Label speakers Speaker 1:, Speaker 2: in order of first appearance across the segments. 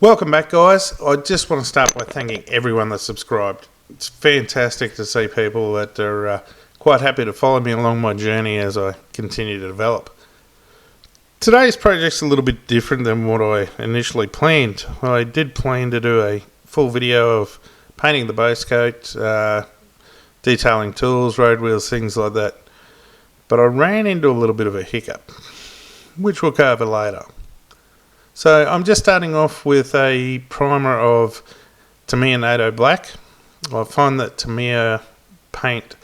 Speaker 1: Welcome back, guys. I just want to start by thanking everyone that's subscribed. It's fantastic to see people that are quite happy to follow me along my journey as I continue to develop. Today's project's a little bit different than what I initially planned. I did plan to do a full video of painting the base coat, detailing tools, road wheels, things like that. But I ran into a little bit of a hiccup, which we'll cover later. So I'm just starting off with a primer of Tamiya NATO Black. I find that Tamiya paint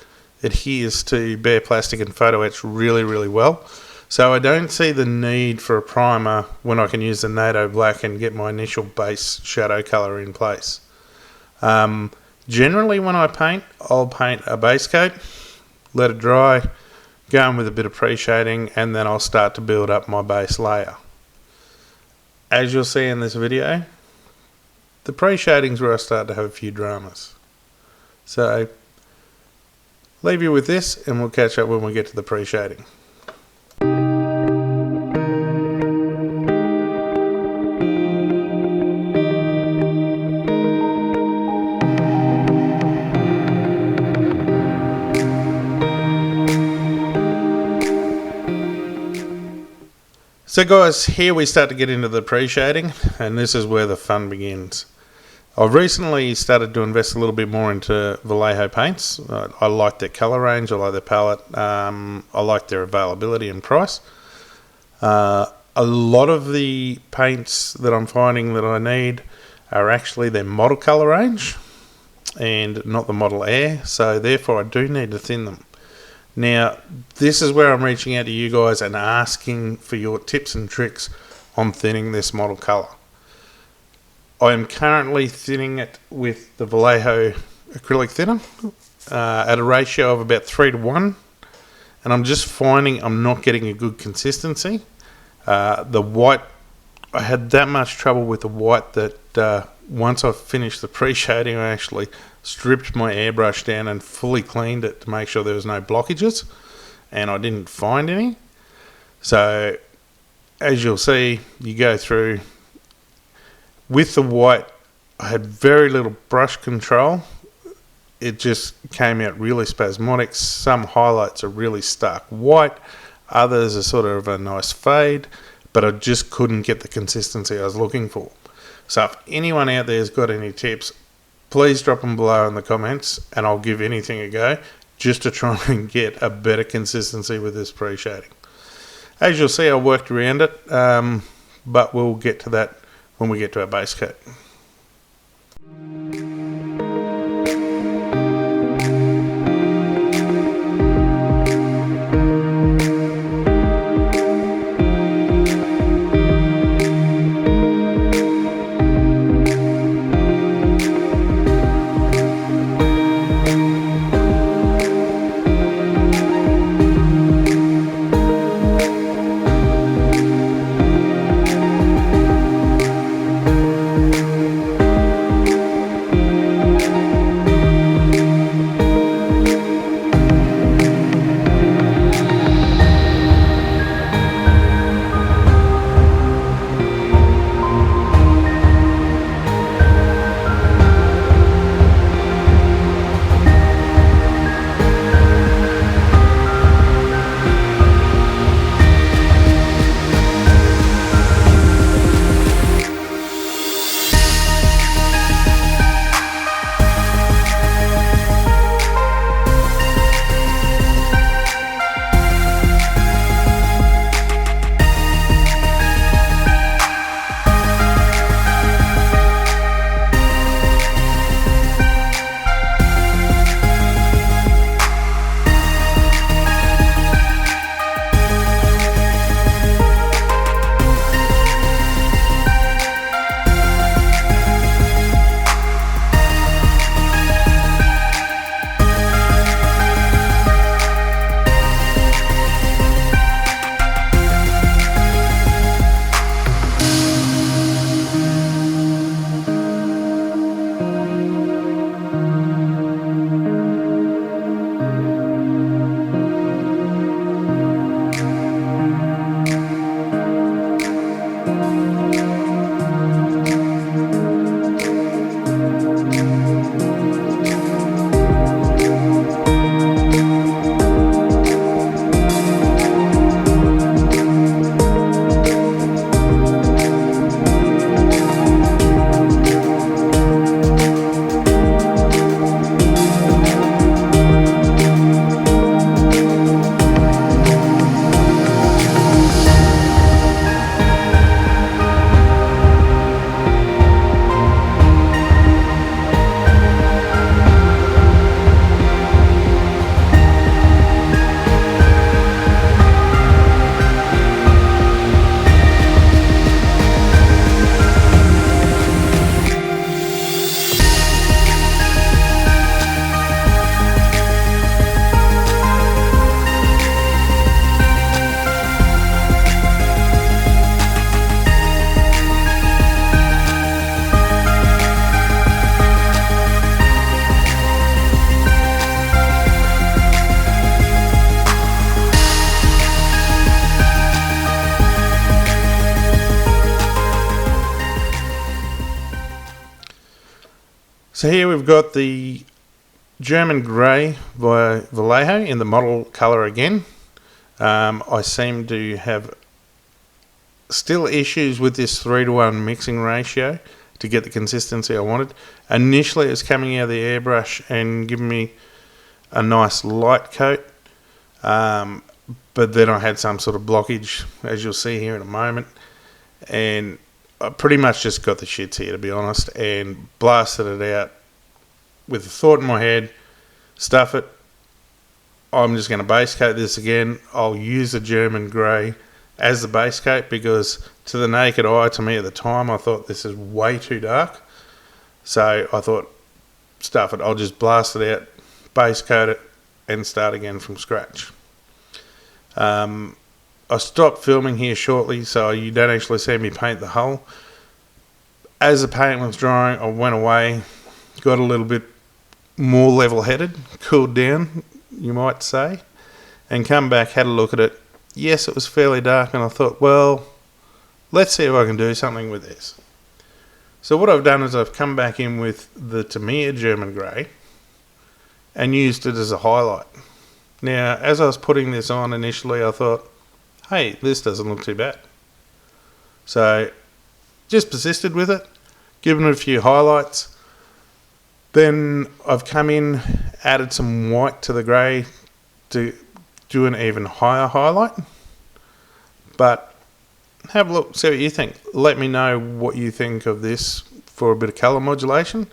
Speaker 1: adheres to bare plastic and photo etch really well. So I don't see the need for a primer when I can use the NATO Black and get my initial base shadow colour in place. Generally when I paint, I'll paint a base coat, let it dry, go in with a bit of pre-shading, and then I'll start to build up my base layer. As you'll see in this video, the pre-shading's where I start to have a few dramas. So, leave you with this and we'll catch up when we get to the pre-shading. So guys, here we start to get into the pre-shading, and this is where the fun begins. I've recently started to invest a little bit more into Vallejo paints. I like their colour range, I like their palette, I like their availability and price. A lot of the paints that I'm finding that I need are actually their model colour range and not the Model Air, so therefore I do need to thin them. Now, this is where I'm reaching out to you guys and asking for your tips and tricks on thinning this model colour. I am currently thinning it with the Vallejo acrylic thinner at a ratio of about 3:1, and I'm just finding I'm not getting a good consistency. The white, I had that much trouble with the white that once I finished the pre-shading, I actually stripped my airbrush down and fully cleaned it to make sure there was no blockages, and I didn't find any. So as you'll see, you go through with the white, I had very little brush control. It just came out really spasmodic. Some highlights are really stark white, others are sort of a nice fade, but I just couldn't get the consistency I was looking for. So if anyone out there has got any tips, please drop them below in the comments and I'll give anything a go just to try and get a better consistency with this pre-shading. As you'll see, I worked around it, but we'll get to that when we get to our base coat. So here we've got the German Grey by Vallejo in the model colour again. I seem to have still issues with this 3:1 mixing ratio to get the consistency I wanted. Initially it was coming out of the airbrush and giving me a nice light coat, but then I had some sort of blockage, as you'll see here in a moment, and I pretty much just got the shits here, to be honest, and blasted it out with the thought in my head, stuff it, I'm just going to base coat this again. I'll use the German Grey as the base coat because to the naked eye, to me at the time, I thought this is way too dark. So I thought, stuff it, I'll just blast it out, base coat it, and start again from scratch. I stopped filming here shortly, so you don't actually see me paint the hull. As the paint was drying, I went away, got a little bit more level-headed, cooled down, you might say, and come back, had a look at it. Yes, it was fairly dark, and I thought, well, let's see if I can do something with this. So what I've done is I've come back in with the Tamiya German Grey and used it as a highlight. Now, as I was putting this on initially, I thought, hey, this doesn't look too bad. So just persisted with it, given it a few highlights. Then I've come in, added some white to the grey to do an even higher highlight. But have a look, see what you think. Let me know what you think of this for a bit of colour modulation.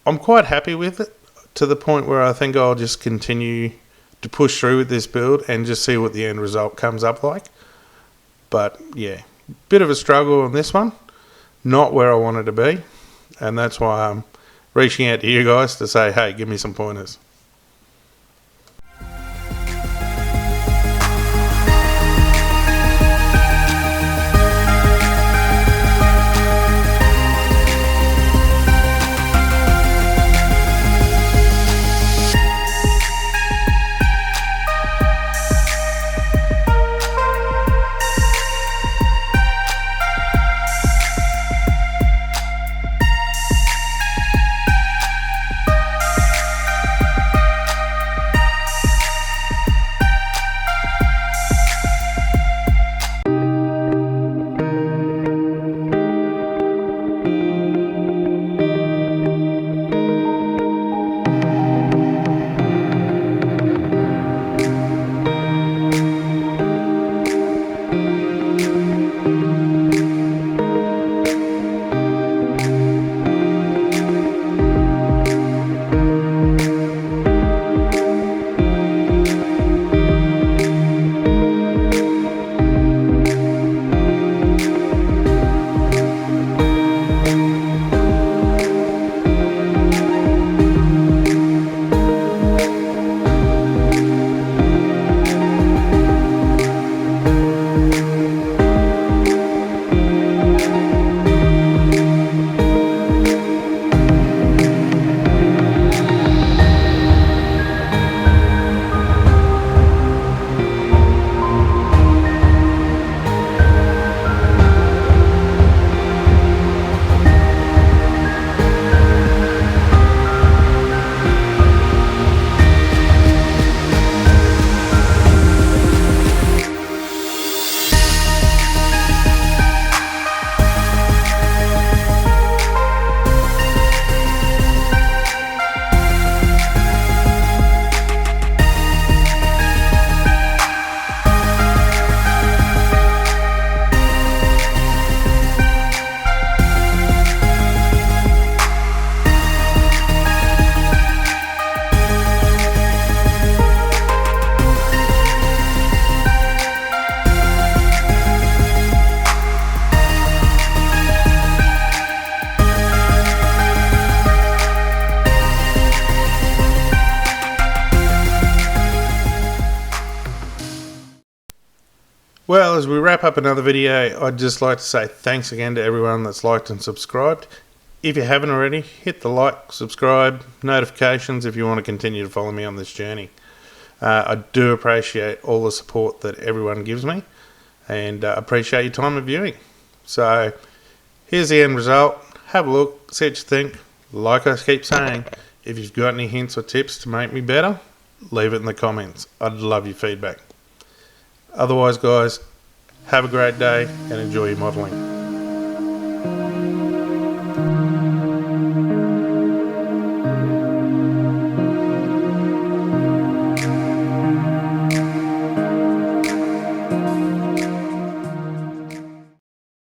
Speaker 1: I'm quite happy with it, to the point where I think I'll just continue to push through with this build and just see what the end result comes up like. But yeah, bit of a struggle on this one. Not where I wanted to be. And that's why I'm reaching out to you guys to say, hey, give me some pointers. Well, as we wrap up another video, I'd just like to say thanks again to everyone that's liked and subscribed. If you haven't already, hit the like, subscribe, notifications if you want to continue to follow me on this journey. I do appreciate all the support that everyone gives me, and appreciate your time of viewing. So here's the end result. Have a look, see what you think. Like I keep saying, if you've got any hints or tips to make me better, leave it in the comments. I'd love your feedback. Otherwise, guys, have a great day and enjoy your modelling.